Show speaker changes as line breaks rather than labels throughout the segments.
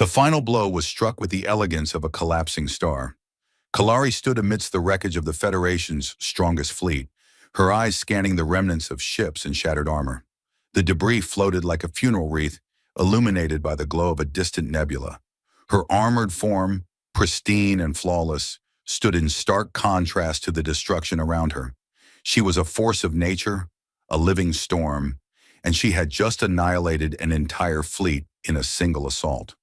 The final blow was struck with the elegance of a collapsing star. Kalari stood amidst the wreckage of the Federation's strongest fleet, her eyes scanning the remnants of ships and shattered armor. The debris floated like a funeral wreath, illuminated by the glow of a distant nebula. Her armored form, pristine and flawless, stood in stark contrast to the destruction around her. She was a force of nature, a living storm, and she had just annihilated an entire fleet in a single assault.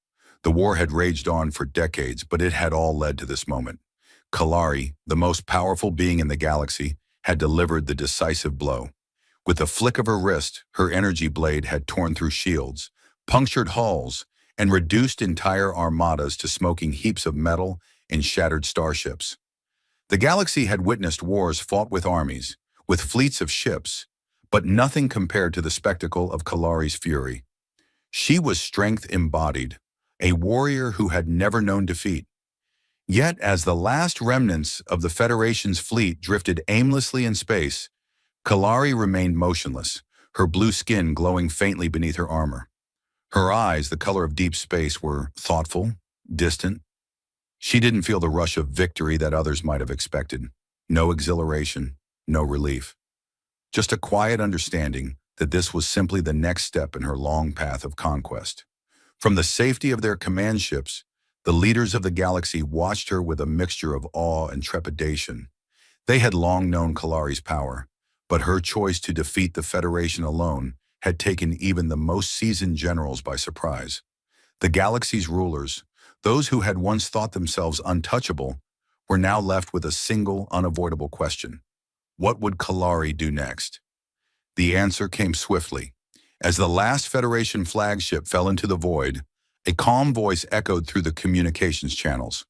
The war had raged on for decades, but it had all led to this moment. Kalari, the most powerful being in the galaxy, had delivered the decisive blow. With a flick of her wrist, her energy blade had torn through shields, punctured hulls, and reduced entire armadas to smoking heaps of metal and shattered starships. The galaxy had witnessed wars fought with armies, with fleets of ships, but nothing compared to the spectacle of Kalari's fury. She was strength embodied, a warrior who had never known defeat. Yet, as the last remnants of the Federation's fleet drifted aimlessly in space, Kalari remained motionless, her blue skin glowing faintly beneath her armor. Her eyes, the color of deep space, were thoughtful, distant. She didn't feel the rush of victory that others might have expected. No exhilaration, no relief. Just a quiet understanding that this was simply the next step in her long path of conquest. From the safety of their command ships, the leaders of the galaxy watched her with a mixture of awe and trepidation. They had long known Kalari's power, but her choice to defeat the Federation alone had taken even the most seasoned generals by surprise. The galaxy's rulers, those who had once thought themselves untouchable, were now left with a single, unavoidable question. What would Kalari do next? The answer came swiftly. As the last Federation flagship fell into the void, a calm voice echoed through the communications channels.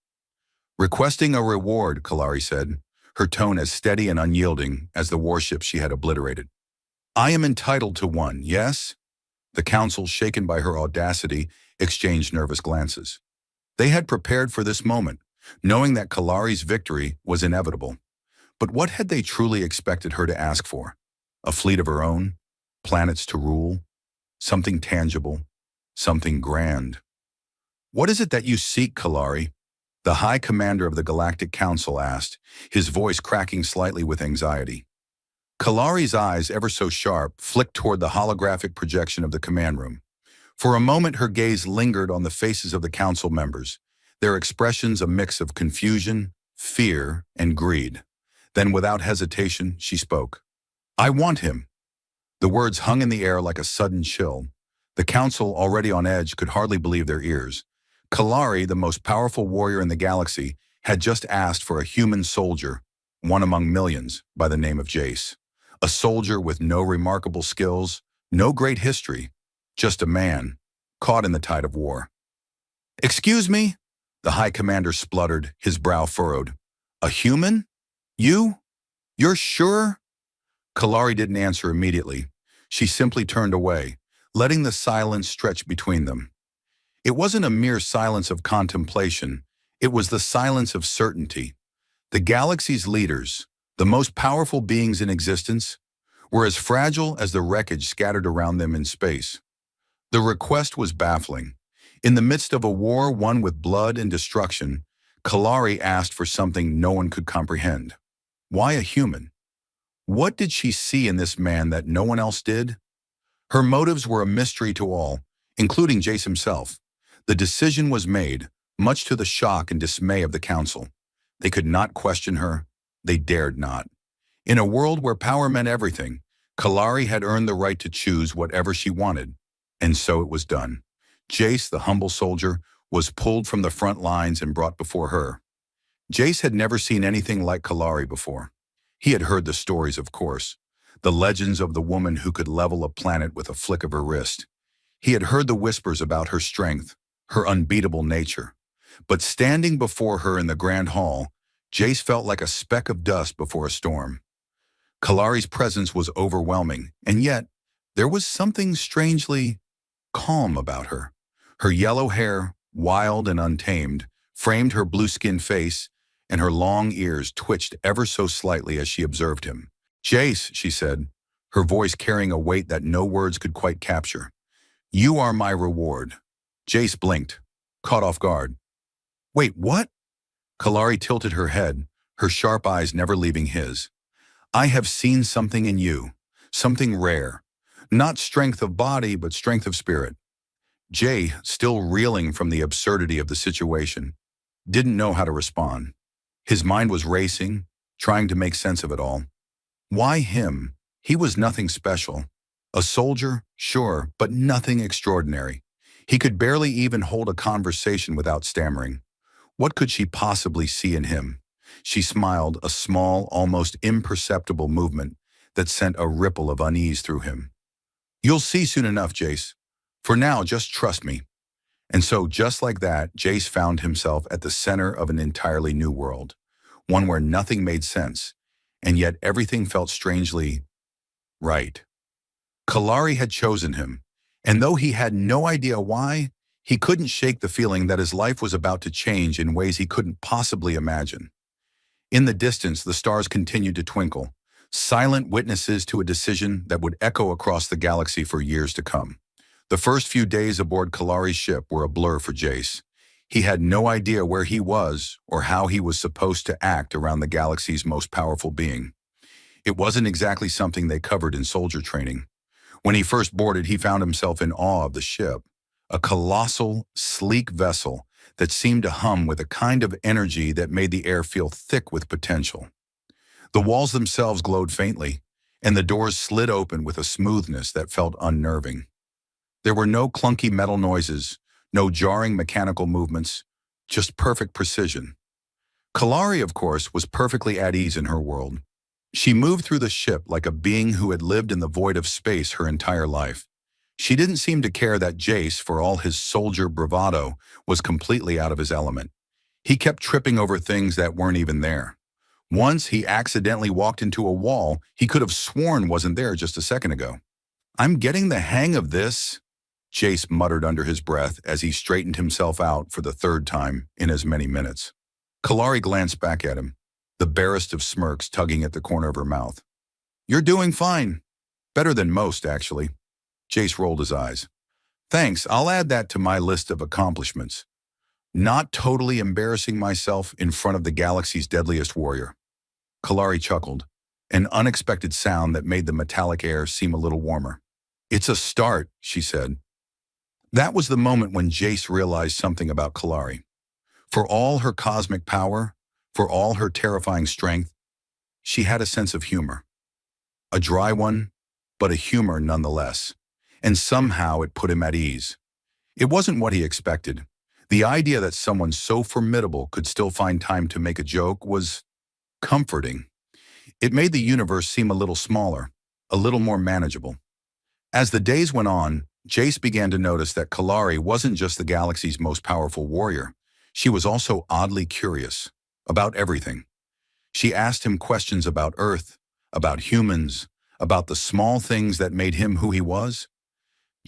"Requesting a reward," Kalari said, her tone as steady and unyielding as the warship she had obliterated. "I am entitled to one, yes?" The council, shaken by her audacity, exchanged nervous glances. They had prepared for this moment, knowing that Kalari's victory was inevitable. But what had they truly expected her to ask for? A fleet of her own? Planets to rule? Something tangible? Something grand? "What is it that you seek, Kalari?" the High Commander of the Galactic Council asked, his voice cracking slightly with anxiety. Kalari's eyes, ever so sharp, flicked toward the holographic projection of the command room. For a moment her gaze lingered on the faces of the council members, their expressions a mix of confusion, fear, and greed. Then without hesitation, she spoke. "I want him." The words hung in the air like a sudden chill. The council, already on edge, could hardly believe their ears. Kalari, the most powerful warrior in the galaxy, had just asked for a human soldier, one among millions, by the name of Jace. A soldier with no remarkable skills, no great history, just a man, caught in the tide of war. "Excuse me?" the High Commander spluttered, his brow furrowed. "A human? You? You're sure?" Kalari didn't answer immediately. She simply turned away, letting the silence stretch between them. It wasn't a mere silence of contemplation, it was the silence of certainty. The galaxy's leaders, the most powerful beings in existence, were as fragile as the wreckage scattered around them in space. The request was baffling. In the midst of a war won with blood and destruction, Kalari asked for something no one could comprehend. Why a human? What did she see in this man that no one else did? Her motives were a mystery to all, including Jace himself. The decision was made, much to the shock and dismay of the council. They could not question her. They dared not. In a world where power meant everything, Kalari had earned the right to choose whatever she wanted. And so it was done. Jace, the humble soldier, was pulled from the front lines and brought before her. Jace had never seen anything like Kalari before. He had heard the stories, of course, the legends of the woman who could level a planet with a flick of her wrist. He had heard the whispers about her strength, her unbeatable nature. But standing before her in the grand hall, Jace felt like a speck of dust before a storm. Kalari's presence was overwhelming, and yet there was something strangely calm about her. Her yellow hair, wild and untamed, framed her blue-skinned face, and her long ears twitched ever so slightly as she observed him. "Jace," she said, her voice carrying a weight that no words could quite capture. "You are my reward." Jace blinked. caught off guard. Wait, what? Kalari tilted her head, her sharp eyes never leaving his. I have seen something in you, something rare. Not strength of body, but strength of spirit. Jay, still reeling from the absurdity of the situation, didn't know how to respond. His mind was racing, trying to make sense of it all. Why him? He was nothing special. A soldier, sure, but nothing extraordinary. He could barely even hold a conversation without stammering. What could she possibly see in him? She smiled, a small, almost imperceptible movement that sent a ripple of unease through him. You'll see soon enough, Jace. For now, just trust me. And so, just like that, Jace found himself at the center of an entirely new world, one where nothing made sense, and yet everything felt strangely right. Kalari had chosen him, and though he had no idea why, he couldn't shake the feeling that his life was about to change in ways he couldn't possibly imagine. In the distance, the stars continued to twinkle, silent witnesses to a decision that would echo across the galaxy for years to come. The first few days aboard Kalari's ship were a blur for Jace. He had no idea where he was or how he was supposed to act around the galaxy's most powerful being. It wasn't exactly something they covered in soldier training. When he first boarded, he found himself in awe of the ship, a colossal, sleek vessel that seemed to hum with a kind of energy that made the air feel thick with potential. The walls themselves glowed faintly, and the doors slid open with a smoothness that felt unnerving. There were no clunky metal noises, no jarring mechanical movements, just perfect precision. Kalari, of course, was perfectly at ease in her world. She moved through the ship like a being who had lived in the void of space her entire life. She didn't seem to care that Jace, for all his soldier bravado, was completely out of his element. He kept tripping over things that weren't even there. Once he accidentally walked into a wall he could have sworn wasn't there just a second ago. I'm getting the hang of this, Jace muttered under his breath as he straightened himself out for the third time in as many minutes. Kalari glanced back at him, the barest of smirks tugging at the corner of her mouth. You're doing fine. Better than most, actually. Jace rolled his eyes. Thanks, I'll add that to my list of accomplishments. Not totally embarrassing myself in front of the galaxy's deadliest warrior. Kalari chuckled, an unexpected sound that made the metallic air seem a little warmer. It's a start, she said. That was the moment when Jace realized something about Kalari. For all her cosmic power, for all her terrifying strength, she had a sense of humor. A dry one, but a humor nonetheless. And somehow it put him at ease. It wasn't what he expected. The idea that someone so formidable could still find time to make a joke was comforting. It made the universe seem a little smaller, a little more manageable. As the days went on, Jace began to notice that Kalari wasn't just the galaxy's most powerful warrior. She was also oddly curious about everything. She asked him questions about Earth, about humans, about the small things that made him who he was.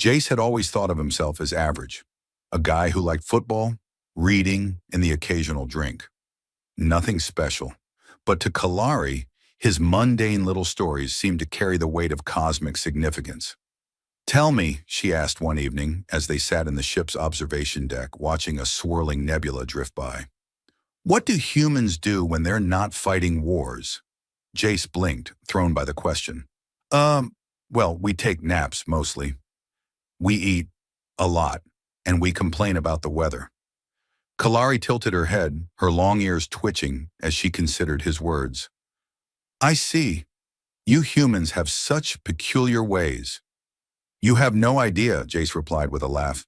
Jace had always thought of himself as average, a guy who liked football, reading, and the occasional drink. Nothing special. But to Kalari, his mundane little stories seemed to carry the weight of cosmic significance. Tell me, she asked one evening as they sat in the ship's observation deck watching a swirling nebula drift by. What do humans do when they're not fighting wars? Jace blinked, thrown by the question. Well, we take naps mostly. We eat a lot, and we complain about the weather. Kalari tilted her head, her long ears twitching as she considered his words. I see. You humans have such peculiar ways. You have no idea, Jace replied with a laugh.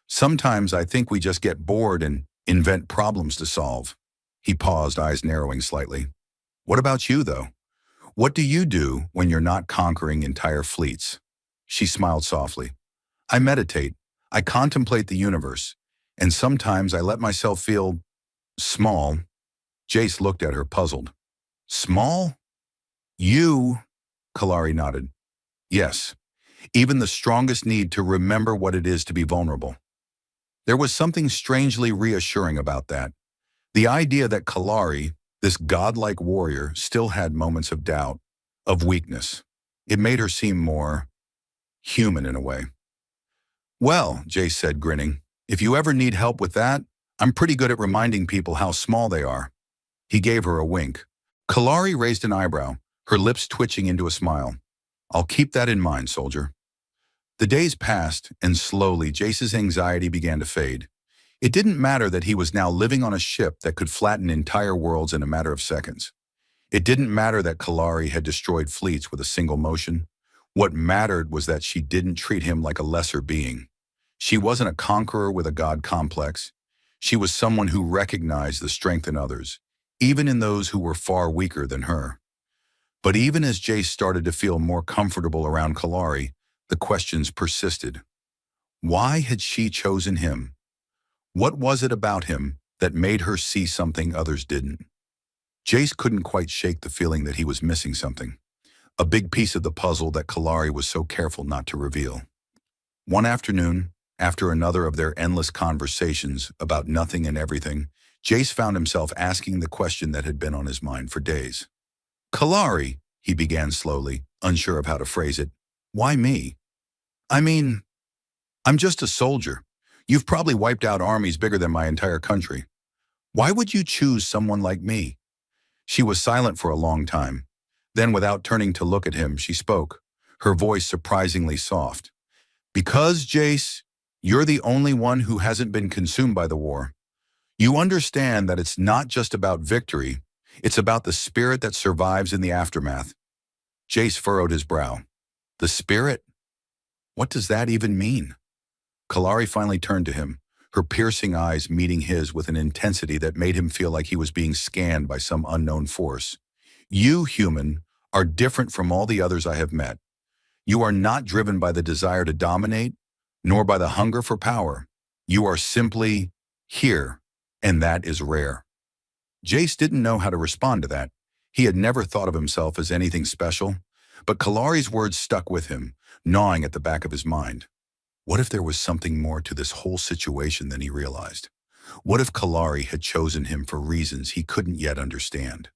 Sometimes I think we just get bored and invent problems to solve. He paused, eyes narrowing slightly. What about you, though? What do you do when you're not conquering entire fleets? She smiled softly. I meditate. I contemplate the universe. And sometimes I let myself feel small. Jace looked at her, puzzled. Small? You? Kalari nodded. Yes. Even the strongest need to remember what it is to be vulnerable. There was something strangely reassuring about that. The idea that Kalari, this godlike warrior, still had moments of doubt, of weakness. It made her seem more human in a way. Well, Jace said, grinning, If you ever need help with that, I'm pretty good at reminding people how small they are." He gave her a wink. Kalari raised an eyebrow, her lips twitching into a smile. "I'll keep that in mind, soldier." The days passed, and slowly Jace's anxiety began to fade. It didn't matter that he was now living on a ship that could flatten entire worlds in a matter of seconds. It didn't matter that Kalari had destroyed fleets with a single motion. What mattered was that she didn't treat him like a lesser being. She wasn't a conqueror with a god complex. She was someone who recognized the strength in others, even in those who were far weaker than her. But even as Jace started to feel more comfortable around Kalari, the questions persisted. Why had she chosen him? What was it about him that made her see something others didn't? Jace couldn't quite shake the feeling that he was missing something, a big piece of the puzzle that Kalari was so careful not to reveal. One afternoon, after another of their endless conversations about nothing and everything, Jace found himself asking the question that had been on his mind for days. "Kalari," he began slowly, unsure of how to phrase it, "why me? I mean, I'm just a soldier. You've probably wiped out armies bigger than my entire country. Why would you choose someone like me?" She was silent for a long time. Then, without turning to look at him, she spoke, her voice surprisingly soft. "Because, Jace, you're the only one who hasn't been consumed by the war. You understand that it's not just about victory, it's about the spirit that survives in the aftermath." Jace furrowed his brow. "The spirit? What does that even mean?" Kalari finally turned to him, her piercing eyes meeting his with an intensity that made him feel like he was being scanned by some unknown force. "You, human, are different from all the others I have met. You are not driven by the desire to dominate, nor by the hunger for power. You are simply here, and that is rare." Jace didn't know how to respond to that. He had never thought of himself as anything special, but Kalari's words stuck with him, gnawing at the back of his mind. What if there was something more to this whole situation than he realized? What if Kalari had chosen him for reasons he couldn't yet understand?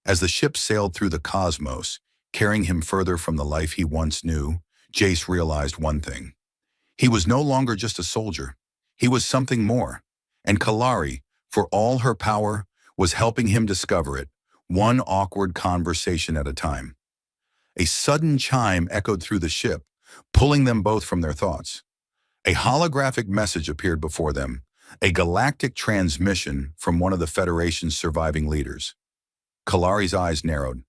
As the ship sailed through the cosmos, carrying him further from the life he once knew, Jace realized one thing. He was no longer just a soldier. He was something more. And Kalari, for all her power, was helping him discover it, one awkward conversation at a time. A sudden chime echoed through the ship, pulling them both from their thoughts. A holographic message appeared before them, a galactic transmission from one of the Federation's surviving leaders. Kalari's eyes narrowed.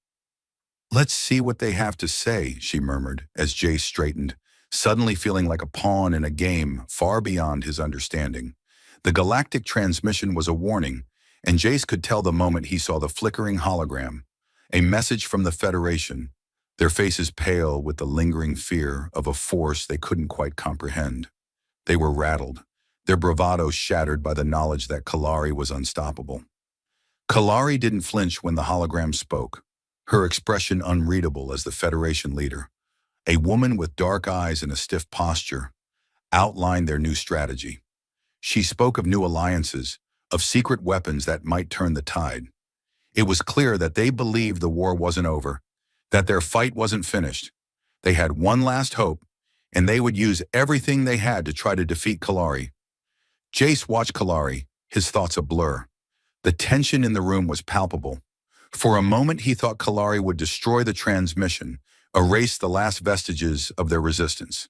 "Let's see what they have to say," she murmured as Jace straightened, suddenly feeling like a pawn in a game far beyond his understanding. The galactic transmission was a warning, and Jace could tell the moment he saw the flickering hologram, a message from the Federation, their faces pale with the lingering fear of a force they couldn't quite comprehend. They were rattled, their bravado shattered by the knowledge that Kalari was unstoppable. Kalari didn't flinch when the hologram spoke, her expression unreadable as the Federation leader. A woman with dark eyes and a stiff posture outlined their new strategy. She spoke of new alliances, of secret weapons that might turn the tide. It was clear that they believed the war wasn't over, that their fight wasn't finished. They had one last hope, and they would use everything they had to try to defeat Kalari. Jace watched Kalari, his thoughts a blur. The tension in the room was palpable. For a moment he thought Kalari would destroy the transmission, erase the last vestiges of their resistance.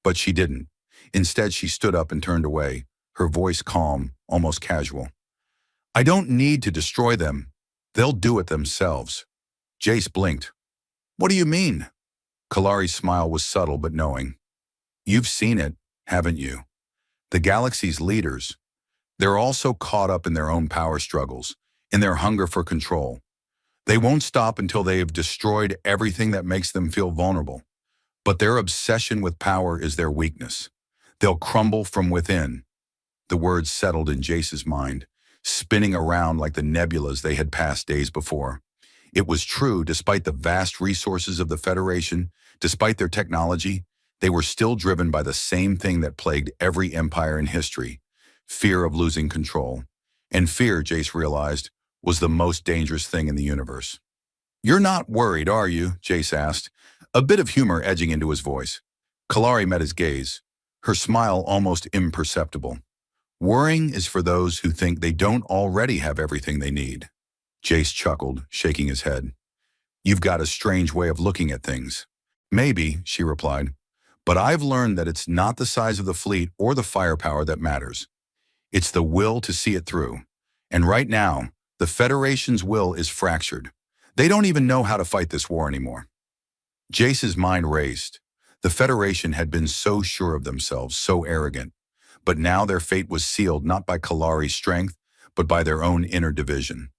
But she didn't. Instead, she stood up and turned away, her voice calm, almost casual. "I don't need to destroy them. They'll do it themselves." Jace blinked. "What do you mean?" Kalari's smile was subtle but knowing. "You've seen it, haven't you? The galaxy's leaders. They're also caught up in their own power struggles, in their hunger for control. They won't stop until they have destroyed everything that makes them feel vulnerable. But their obsession with power is their weakness. They'll crumble from within." The words settled in Jace's mind, spinning around like the nebulas they had passed days before. It was true, despite the vast resources of the Federation, despite their technology, they were still driven by the same thing that plagued every empire in history: fear of losing control. And fear, Jace realized, was the most dangerous thing in the universe. "You're not worried, are you?" Jace asked, a bit of humor edging into his voice. Kalari met his gaze, her smile almost imperceptible. Worrying is for those who think they don't already have everything they need. Jace chuckled, shaking his head. You've got a strange way of looking at things. Maybe, she replied, but I've learned that it's not the size of the fleet or the firepower that matters. It's the will to see it through. And right now, the Federation's will is fractured. They don't even know how to fight this war anymore. Jace's mind raced. The Federation had been so sure of themselves, so arrogant. But now their fate was sealed not by Kalari's strength, but by their own inner division.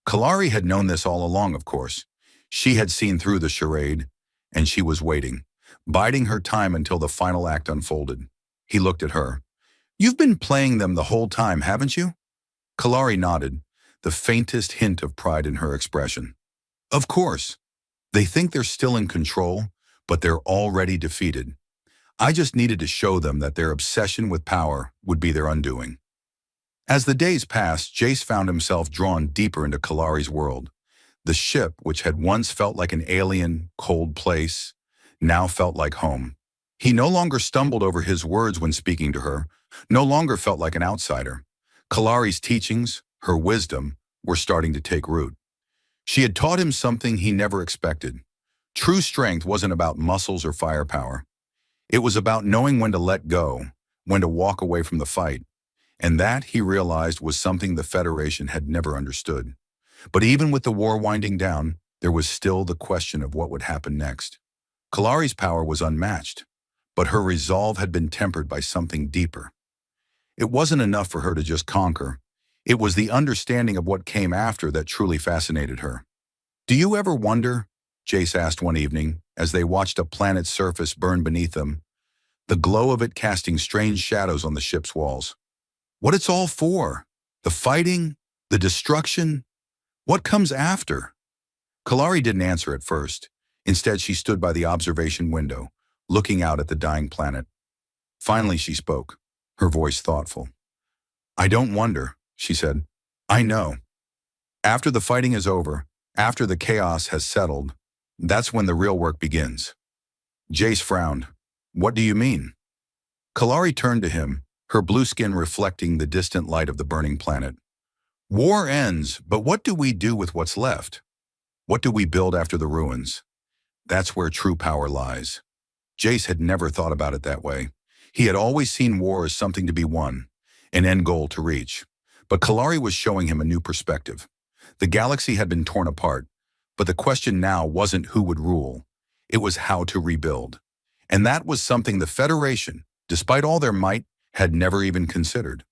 Kalari had known this all along, of course. She had seen through the charade, and she was waiting, biding her time until the final act unfolded. He looked at her. You've been playing them the whole time, haven't you? Kalari nodded, the faintest hint of pride in her expression. Of course. They think they're still in control, but they're already defeated. I just needed to show them that their obsession with power would be their undoing. As the days passed, Jace found himself drawn deeper into Kalari's world. The ship, which had once felt like an alien, cold place, now felt like home. He no longer stumbled over his words when speaking to her, no longer felt like an outsider. Kalari's teachings, her wisdom, were starting to take root. She had taught him something he never expected. True strength wasn't about muscles or firepower. It was about knowing when to let go, when to walk away from the fight. And that, he realized, was something the Federation had never understood. But even with the war winding down, there was still the question of what would happen next. Kalari's power was unmatched, but her resolve had been tempered by something deeper. It wasn't enough for her to just conquer. It was the understanding of what came after that truly fascinated her. Do you ever wonder, Jace asked one evening, as they watched a planet's surface burn beneath them, the glow of it casting strange shadows on the ship's walls? What it's all for? The fighting? The destruction? What comes after? Kalari didn't answer at first. Instead, she stood by the observation window, looking out at the dying planet. Finally, she spoke, her voice thoughtful. I don't wonder, she said. I know. After the fighting is over, after the chaos has settled, that's when the real work begins. Jace frowned. What do you mean? Kalari turned to him, her blue skin reflecting the distant light of the burning planet. War ends, but what do we do with what's left? What do we build after the ruins? That's where true power lies. Jace had never thought about it that way. He had always seen war as something to be won, an end goal to reach. But Kalari was showing him a new perspective. The galaxy had been torn apart, but the question now wasn't who would rule. It was how to rebuild. And that was something the Federation, despite all their might, had never even considered.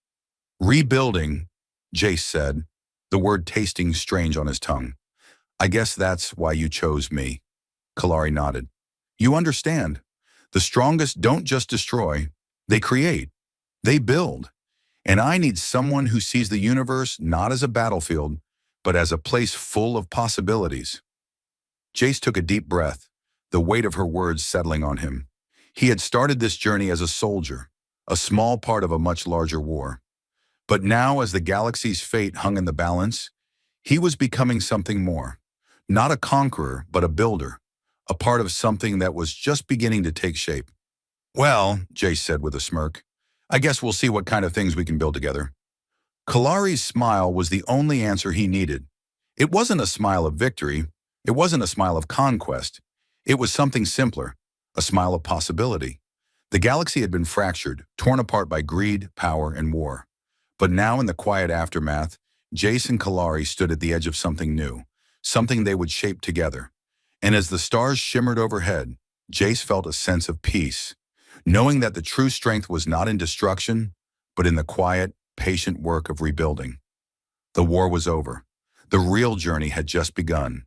Rebuilding, Jace said, the word tasting strange on his tongue. I guess that's why you chose me. Kalari nodded. You understand. The strongest don't just destroy, they create, they build. And I need someone who sees the universe not as a battlefield, but as a place full of possibilities. Jace took a deep breath, the weight of her words settling on him. He had started this journey as a soldier, a small part of a much larger war. But now, as the galaxy's fate hung in the balance, he was becoming something more. Not a conqueror, but a builder, a part of something that was just beginning to take shape. Well, Jace said with a smirk, I guess we'll see what kind of things we can build together. Kalari's smile was the only answer he needed. It wasn't a smile of victory. It wasn't a smile of conquest. It was something simpler, a smile of possibility. The galaxy had been fractured, torn apart by greed, power, and war. But now in the quiet aftermath, Jace and Kalari stood at the edge of something new, something they would shape together. And as the stars shimmered overhead, Jace felt a sense of peace, knowing that the true strength was not in destruction, but in the quiet, patient work of rebuilding. The war was over. The real journey had just begun.